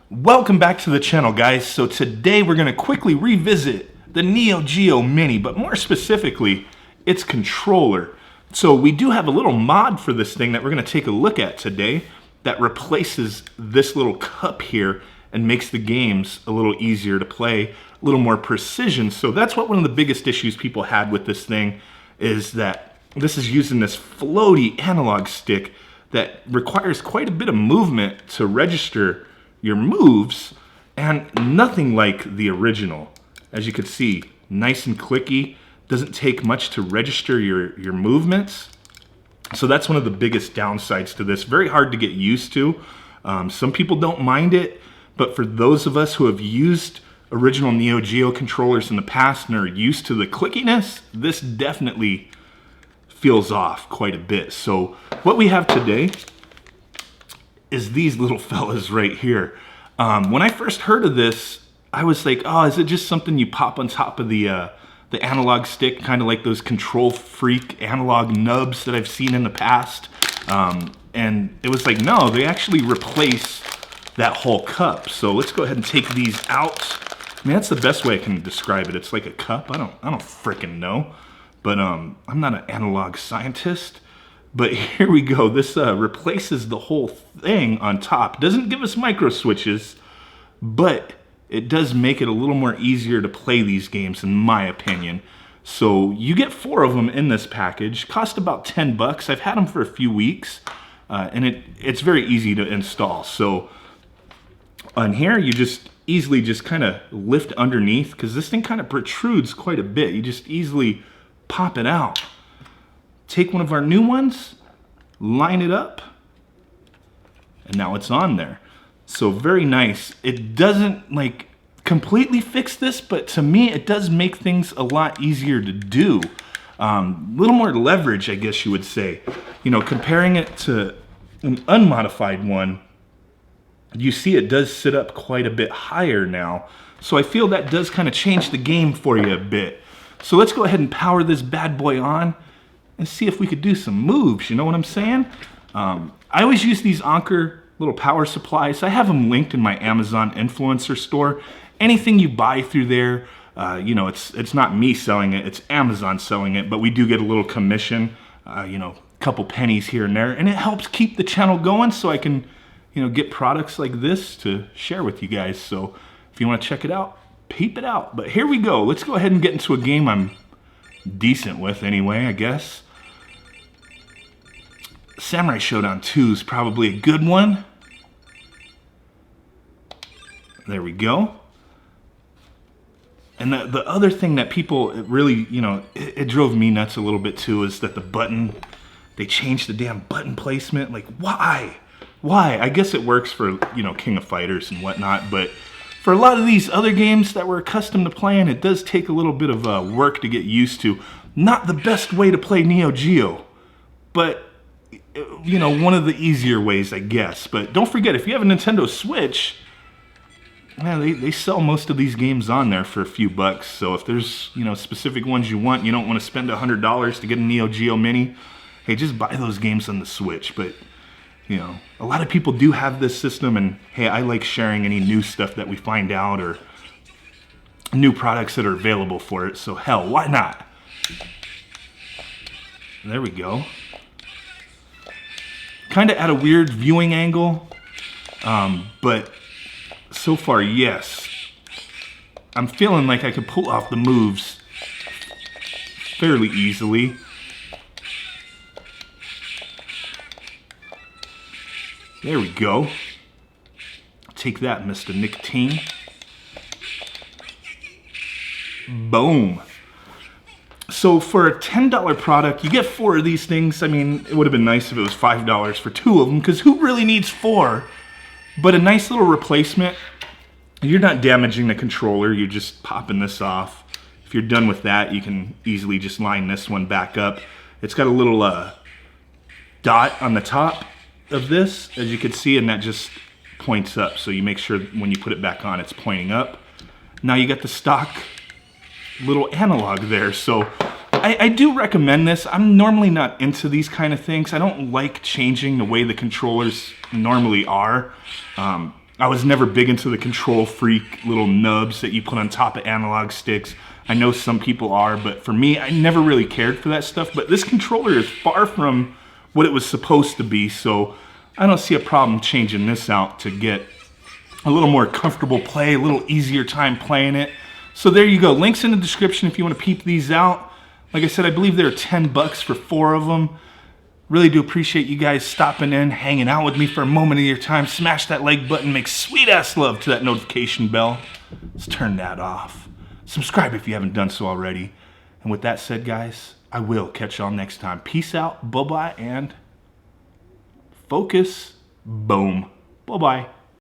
Welcome back to the channel, guys. So today we're going to quickly revisit the Neo Geo Mini, but more specifically, its controller. So we do have a little mod for this thing that we're going to take a look at today that replaces this little cup here and makes the games a little easier to play, a little more precision. So that's what one of the biggest issues people had with this thing is that this is using this floaty analog stick that requires quite a bit of movement to register your moves, and nothing like the original. As you can see, nice and clicky, doesn't take much to register your movements. So that's one of the biggest downsides to this. Very hard to get used to. Some people don't mind it, but for those of us who have used original Neo Geo controllers in the past and are used to the clickiness, this definitely feels off quite a bit. So what we have today is these little fellas right here. When I first heard of this, I was like, oh, is it just something you pop on top of the analog stick, kind of like those Control Freak analog nubs that I've seen in the past? And it was like, no, they actually replace that whole cup. So let's go ahead and take these out. I mean, that's the best way I can describe it. It's like a cup. I don't frickin' know, but I'm not an analog scientist. But here we go. This replaces the whole thing on top. Doesn't give us micro switches, but it does make it a little more easier to play these games, in my opinion. So you get 4 of them in this package. Cost about 10 bucks. I've had them for a few weeks, and it's very easy to install. So on here, you just easily just kind of lift underneath, because this thing kind of protrudes quite a bit. You just easily pop it out. Take one of our new ones, line it up, and now it's on there. So very nice. It doesn't like completely fix this, but to me it does make things a lot easier to do. Little more leverage, I guess you would say. You know, comparing it to an unmodified one, you see it does sit up quite a bit higher now. So I feel that does kind of change the game for you a bit. So let's go ahead and power this bad boy on and see if we could do some moves, you know what I'm saying? I always use these Anker little power supplies. I have them linked in my Amazon influencer store. Anything you buy through there, you know, it's not me selling it, it's Amazon selling it, but we do get a little commission, you know, a couple pennies here and there, and it helps keep the channel going so I can, you know, get products like this to share with you guys. So if you want to check it out, peep it out. But here we go. Let's go ahead and get into a game I'm decent with anyway, I guess. Samurai Showdown 2 is probably a good one. There we go. And the other thing that people really, you know, it drove me nuts a little bit too, is that the button, they changed the damn button placement. Like, why? Why? I guess it works for, you know, King of Fighters and whatnot, but for a lot of these other games that we're accustomed to playing, it does take a little bit of work to get used to. Not the best way to play Neo Geo, but you know, one of the easier ways, I guess. But don't forget, if you have a Nintendo Switch, man, they sell most of these games on there for a few bucks. So if there's, you know, specific ones you want, you don't want to spend $100 to get a Neo Geo Mini, hey, just buy those games on the Switch. But, you know, a lot of people do have this system, and hey, I like sharing any new stuff that we find out or new products that are available for it. So hell, why not? There we go. Kind of at a weird viewing angle, but so far, yes. I'm feeling like I could pull off the moves fairly easily. There we go. Take that, Mr. Nicotine. Boom. So for a $10 product, you get 4 of these things. I mean, it would have been nice if it was $5 for 2 of them, because who really needs 4? But a nice little replacement. You're not damaging the controller, you're just popping this off. If you're done with that, you can easily just line this one back up. It's got a little dot on the top of this, as you can see, and that just points up. So you make sure when you put it back on, it's pointing up. Now you got the stock little analog there. So I do recommend this. I'm normally not into these kind of things. I don't like changing the way the controllers normally are. I was never big into the control freak little nubs that you put on top of analog sticks. I know some people are, but for me, I never really cared for that stuff. But this controller is far from what it was supposed to be, so I don't see a problem changing this out to get a little more comfortable play, a little easier time playing it. So there you go. Links in the description if you want to peep these out. Like I said, I believe they're 10 bucks for 4 of them. Really do appreciate you guys stopping in, hanging out with me for a moment of your time. Smash that like button, make sweet ass love to that notification bell. Let's turn that off. Subscribe if you haven't done so already. And with that said, guys, I will catch y'all next time. Peace out, bye-bye, and focus. Boom. Bye-bye.